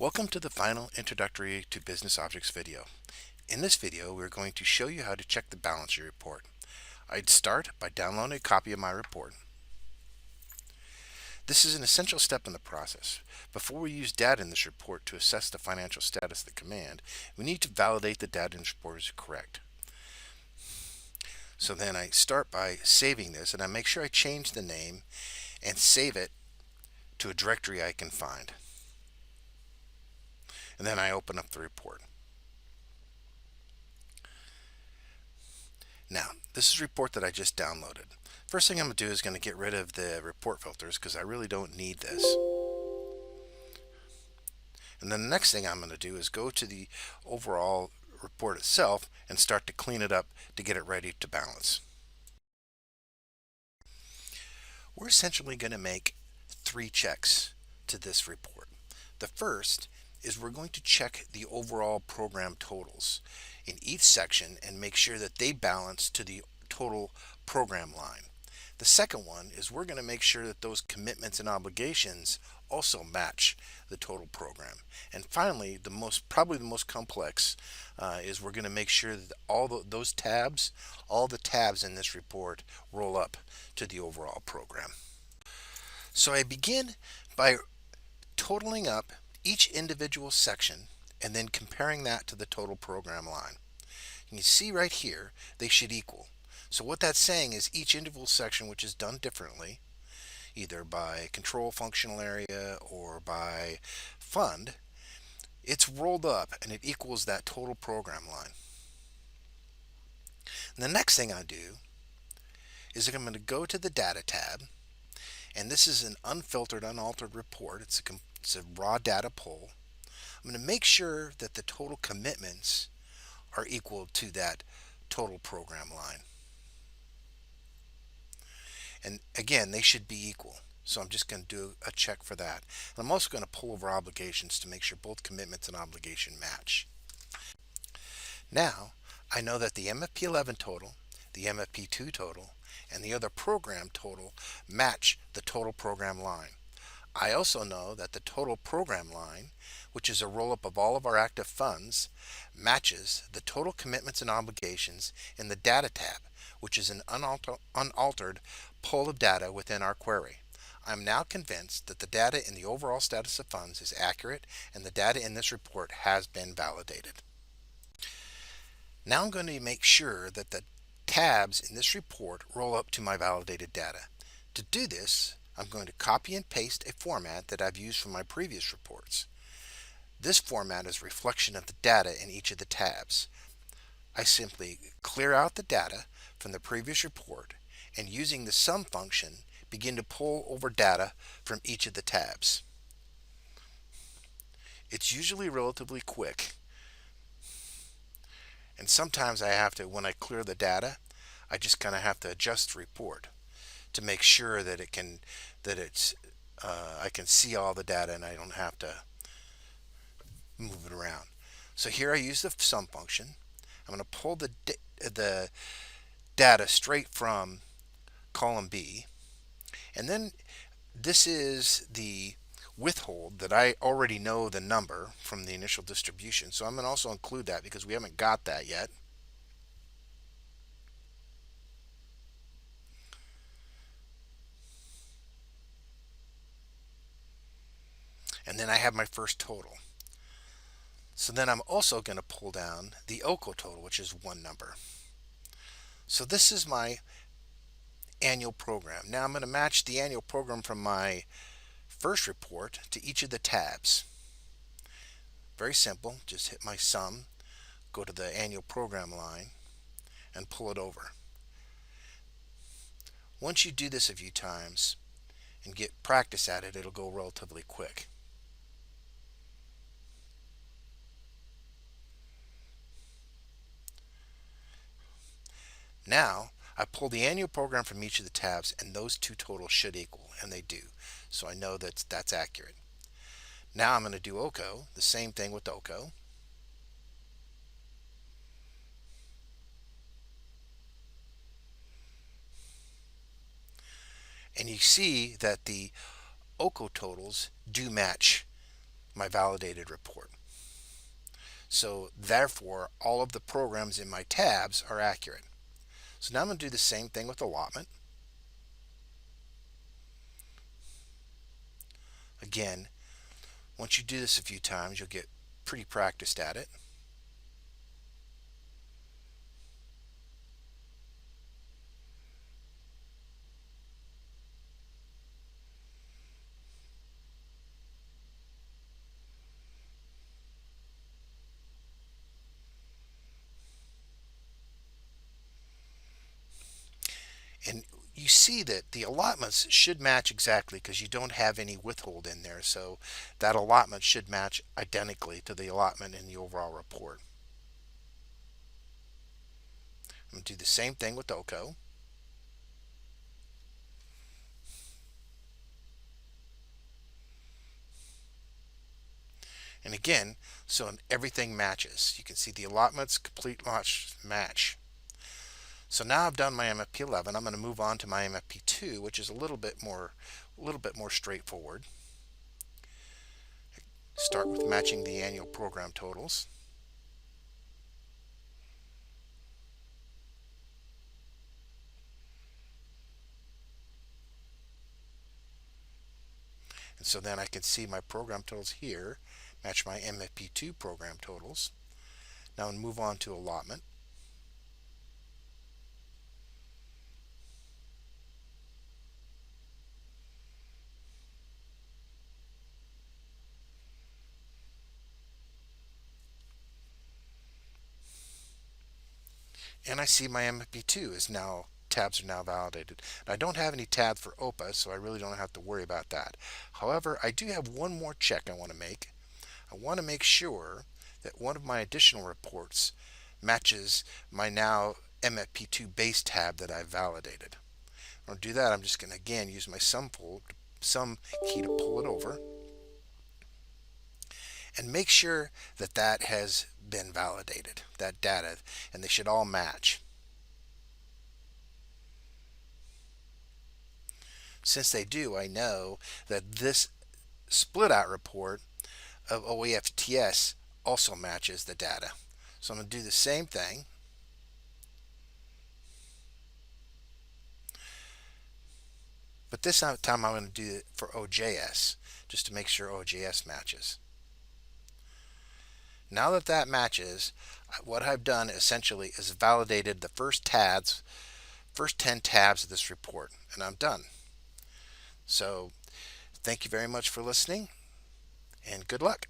Welcome to the final Introductory to Business Objects video. In this video, we're going to show you how to check the balance sheet report. I'd start by downloading a copy of my report. This is an essential step in the process. Before we use data in this report to assess the financial status of the command, we need to validate the data in this report is correct. So then I start by saving this, and I make sure I change the name and save it to a directory I can find. And then I open up the report. Now, this is a report that I just downloaded. First thing I'm going to do is going to get rid of the report filters because I really don't need this. And then the next thing I'm going to do is go to the overall report itself and start to clean it up to get it ready to balance. We're essentially going to make 3 checks to this report. The first is we're going to check the overall program totals in each section and make sure that they balance to the total program line. The second one is we're going to make sure that those commitments and obligations also match the total program. And finally, probably the most complex is we're going to make sure that all the tabs in this report roll up to the overall program. So I begin by totaling up each individual section and then comparing that to the total program line. And you see right here they should equal. So what that's saying is each individual section, which is done differently, either by control functional area or by fund, it's rolled up and it equals that total program line. And the next thing I do is I'm going to go to the data tab, and this is an unfiltered, unaltered report. It's a raw data pull. I'm going to make sure that the total commitments are equal to that total program line. And again, they should be equal. So I'm just going to do a check for that. And I'm also going to pull over obligations to make sure both commitments and obligation match. Now, I know that the MFP11 total, the MFP2 total, and the other program total match the total program line. I also know that the total program line, which is a roll-up of all of our active funds, matches the total commitments and obligations in the data tab, which is an unaltered pull of data within our query. I'm now convinced that the data in the overall status of funds is accurate and the data in this report has been validated. Now I'm going to make sure that the tabs in this report roll up to my validated data. To do this, I'm going to copy and paste a format that I've used from my previous reports. This format is a reflection of the data in each of the tabs. I simply clear out the data from the previous report and using the sum function begin to pull over data from each of the tabs. It's usually relatively quick, and sometimes I have to, when I clear the data, I just kind of have to adjust the report to make sure that I can see all the data and I don't have to move it around. So here I use the sum function. I'm going to pull the data straight from column B, and then this is the withhold that I already know the number from the initial distribution, so I'm going to also include that because we haven't got that yet. And then I have my first total. So then I'm also going to pull down the OCO total, which is one number. So this is my annual program. Now I'm going to match the annual program from my first report to each of the tabs. Very simple. Just hit my sum, go to the annual program line, and pull it over. Once you do this a few times and get practice at it, it'll go relatively quick. Now, I pull the annual program from each of the tabs, and those two totals should equal, and they do. So I know that's accurate. Now I'm going to do OCO, the same thing with OCO. And you see that the OCO totals do match my validated report. So therefore, all of the programs in my tabs are accurate. So now I'm going to do the same thing with allotment. Again, once you do this a few times, you'll get pretty practiced at it. And you see that the allotments should match exactly because you don't have any withhold in there. So that allotment should match identically to the allotment in the overall report. I'm going to do the same thing with OCO. And again, so everything matches. You can see the allotments complete match. So now I've done my MFP 11. I'm going to move on to my MFP 2, which is a little bit more straightforward. Start with matching the annual program totals. And so then I can see my program totals here match my MFP2 program totals. Now I'll move on to allotment. And I see my MFP2 is now tabs are now validated. And I don't have any tabs for OPA, so I really don't have to worry about that. However, I do have one more check I want to make. I want to make sure that one of my additional reports matches my now MFP2 base tab that I've validated. To do that, I'm just going to again use my sum key to pull it over and make sure that that has been validated, that data, and they should all match. Since they do, I know that this split out report of OEFTS also matches the data. So I'm going to do the same thing. But this time I'm going to do it for OJS just to make sure OJS matches. Now that that matches, what I've done essentially is validated the first 10 tabs of this report, and I'm done. So thank you very much for listening, and good luck.